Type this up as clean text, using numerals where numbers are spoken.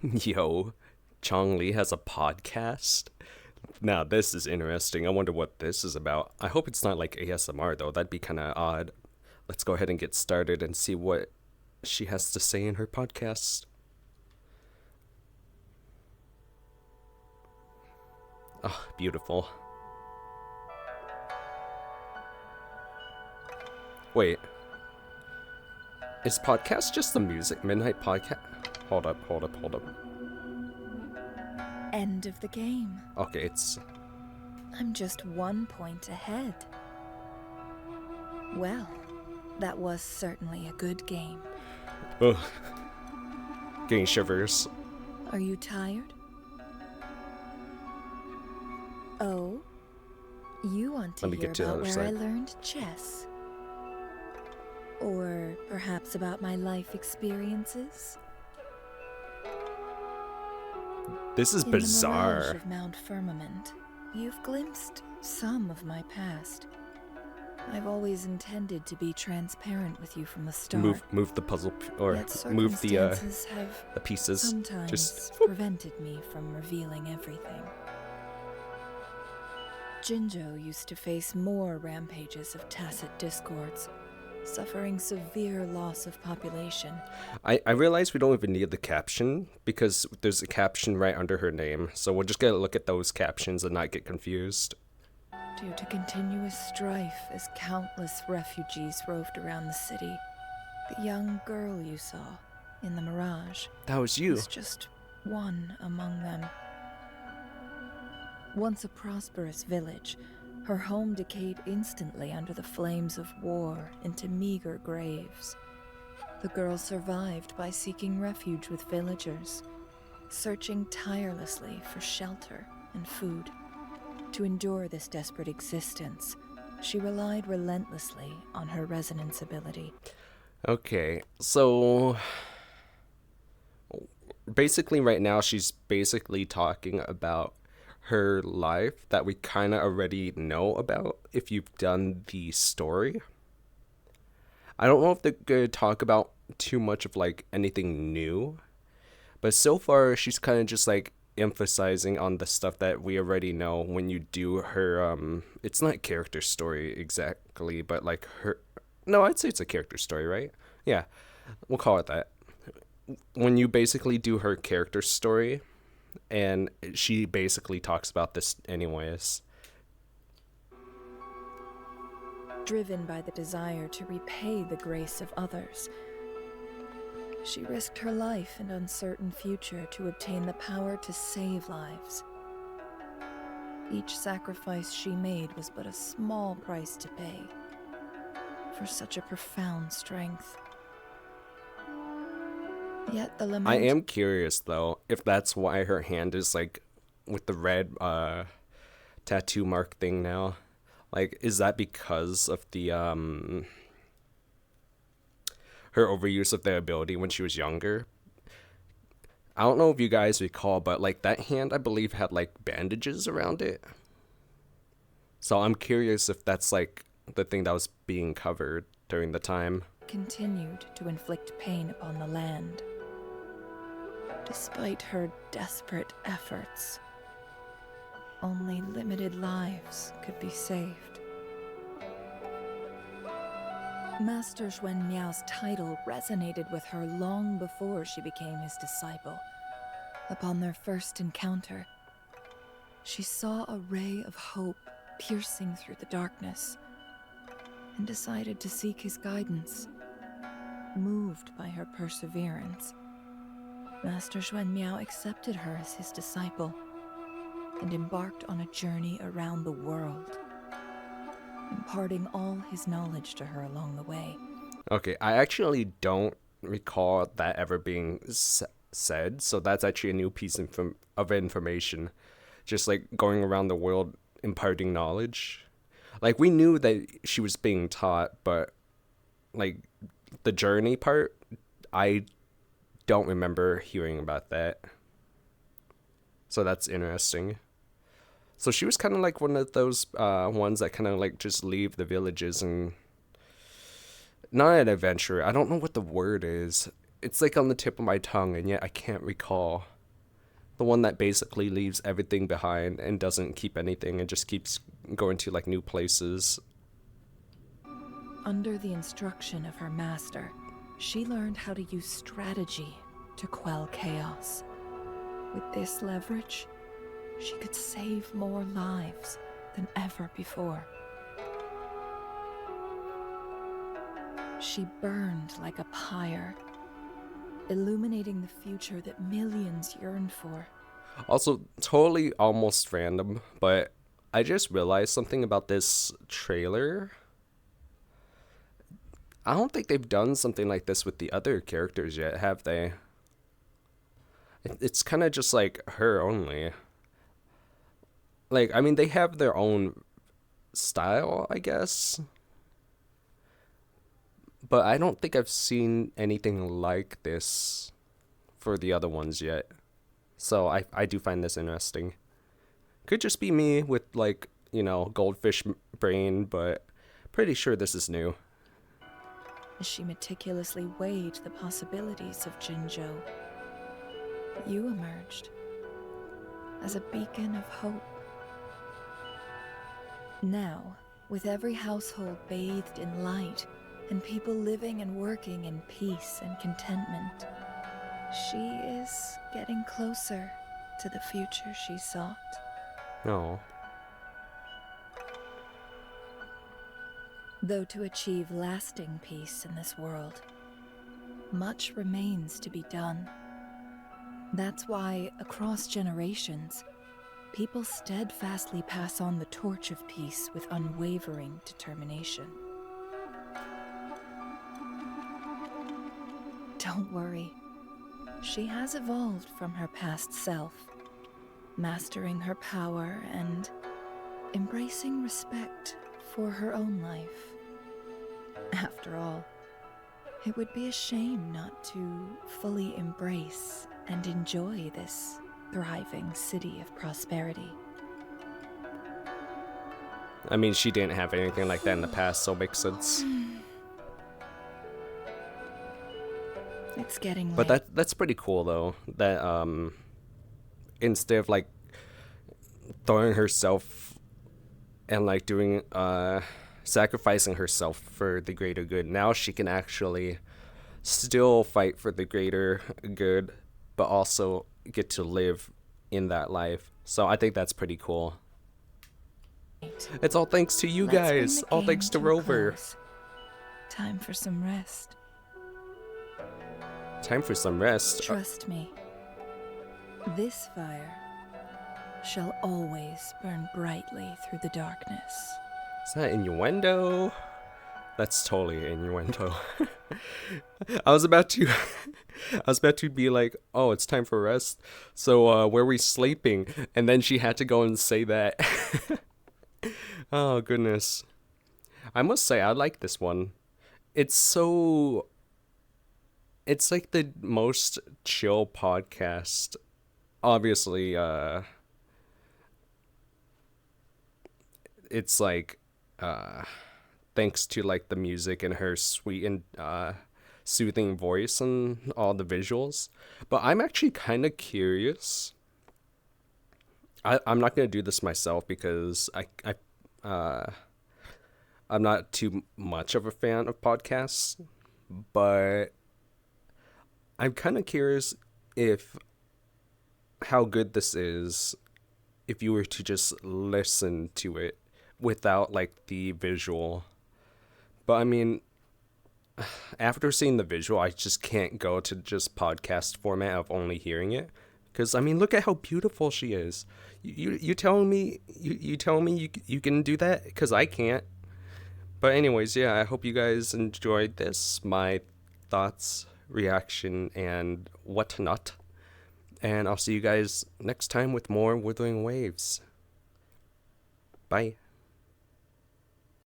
Yo, Changli has a podcast? Now, this is interesting. I wonder what this is about. I hope it's not like ASMR, though. That'd be kind of odd. Let's go ahead and get started and see what she has to say in her podcast. Oh, beautiful. Wait, is podcast just the music midnight podcast? Hold up. End of the game. Okay, it's. I'm just 1 point ahead. Well, that was certainly a good game. Ugh. Getting shivers. Are you tired? Oh? You want to Let me hear get to the about other where I side. learned chess? Or perhaps about my life experiences? This is In the mirage bizarre. of Mount Firmament, you've glimpsed some of my past. I've always intended to be transparent with you from the start. Move the puzzle, or Yet move circumstances have the pieces. sometimes Just prevented me from revealing everything. Jinzhou used to face more rampages of tacit discords, suffering severe loss of population. I realize we don't even need the caption because there's a caption right under her name, so we'll just get a look at those captions and not get confused. Due to continuous strife as countless refugees roved around the city, the young girl you saw in the mirage That was you. was just one among them. Once a prosperous village, her home decayed instantly under the flames of war into meager graves. The girl survived by seeking refuge with villagers, searching tirelessly for shelter and food. To endure this desperate existence, she relied relentlessly on her resonance ability. Okay, so basically right now she's basically talking about her life that we kind of already know about if you've done the story. I don't know if they're going to talk about too much of like anything new, but so far she's kind of just like emphasizing on the stuff that we already know when you do her it's not character story exactly, but like her, no, I'd say it's a character story, right? Yeah, we'll call it that. When you basically do her character story, and she basically talks about this anyways. Driven by the desire to repay the grace of others, she risked her life and uncertain future to obtain the power to save lives. Each sacrifice she made was but a small price to pay for such a profound strength. Yet the lament... I am curious though if that's why her hand is like with the red tattoo mark thing now. Like, is that because of the her overuse of the ability when she was younger? I don't know if you guys recall, but like that hand I believe had like bandages around it. So I'm curious if that's like the thing that was being covered during the time. continued to inflict pain upon the land. Despite her desperate efforts, only limited lives could be saved. Master Xuan Miao's title resonated with her long before she became his disciple. Upon their first encounter, she saw a ray of hope piercing through the darkness and decided to seek his guidance. Moved by her perseverance, Master Xuan Miao accepted her as his disciple and embarked on a journey around the world, imparting all his knowledge to her along the way. Okay, I actually don't recall that ever being said, so that's actually a new piece of information. Just like going around the world imparting knowledge. Like, we knew that she was being taught, but like the journey part, I don't remember hearing about that. So that's interesting. So she was kind of like one of those ones that kind of like just leave the villages and not an adventurer. I don't know what the word is. It's like on the tip of my tongue, and yet I can't recall. The one that basically leaves everything behind and doesn't keep anything and just keeps going to like new places. Under the instruction of her master, she learned how to use strategy to quell chaos. With this leverage, she could save more lives than ever before. She burned like a pyre, illuminating the future that millions yearned for. Also, totally almost random, but I just realized something about this trailer. I don't think they've done something like this with the other characters yet, have they? It's kind of just like her only. Like, I mean, they have their own style, I guess. But I don't think I've seen anything like this for the other ones yet. So I do find this interesting. Could just be me with, like, goldfish brain, but pretty sure this is new. As she meticulously weighed the possibilities of Jinzhou, you emerged as a beacon of hope. Now, with every household bathed in light and people living and working in peace and contentment, she is getting closer to the future she sought. No. Though to achieve lasting peace in this world, much remains to be done. That's why, across generations, people steadfastly pass on the torch of peace with unwavering determination. Don't worry. She has evolved from her past self, mastering her power and embracing respect for her own life. After all, it would be a shame not to fully embrace and enjoy this thriving city of prosperity. I mean, she didn't have anything like that in the past, so it makes sense. It's getting But late. that's pretty cool though. That instead of like throwing herself and like doing sacrificing herself for the greater good, now she can actually still fight for the greater good, but also get to live in that life. So I think that's pretty cool. It's all thanks to you Let's bring guys. the All game thanks to a Rover. close. Time for some rest. Time for some rest. Trust me, this fire shall always burn brightly through the darkness. Is that innuendo? That's totally innuendo. I was about to I was about to be like, oh, it's time for rest. So where are we sleeping? And then she had to go and say that. Oh goodness. I must say I like this one. It's like the most chill podcast. Obviously, it's like thanks to like the music and her sweet and soothing voice and all the visuals. But I'm actually kind of curious. I'm not gonna do this myself because I'm not too much of a fan of podcasts, but I'm kind of curious if how good this is if you were to just listen to it without like the visual. But I mean, after seeing the visual, I just can't go to just podcast format of only hearing it. Because I mean, look at how beautiful she is. You telling me you telling me you can do that? Because I can't. But anyways, yeah, I hope you guys enjoyed this, my thoughts, reaction, and whatnot. And I'll see you guys next time with more Withering Waves. Bye.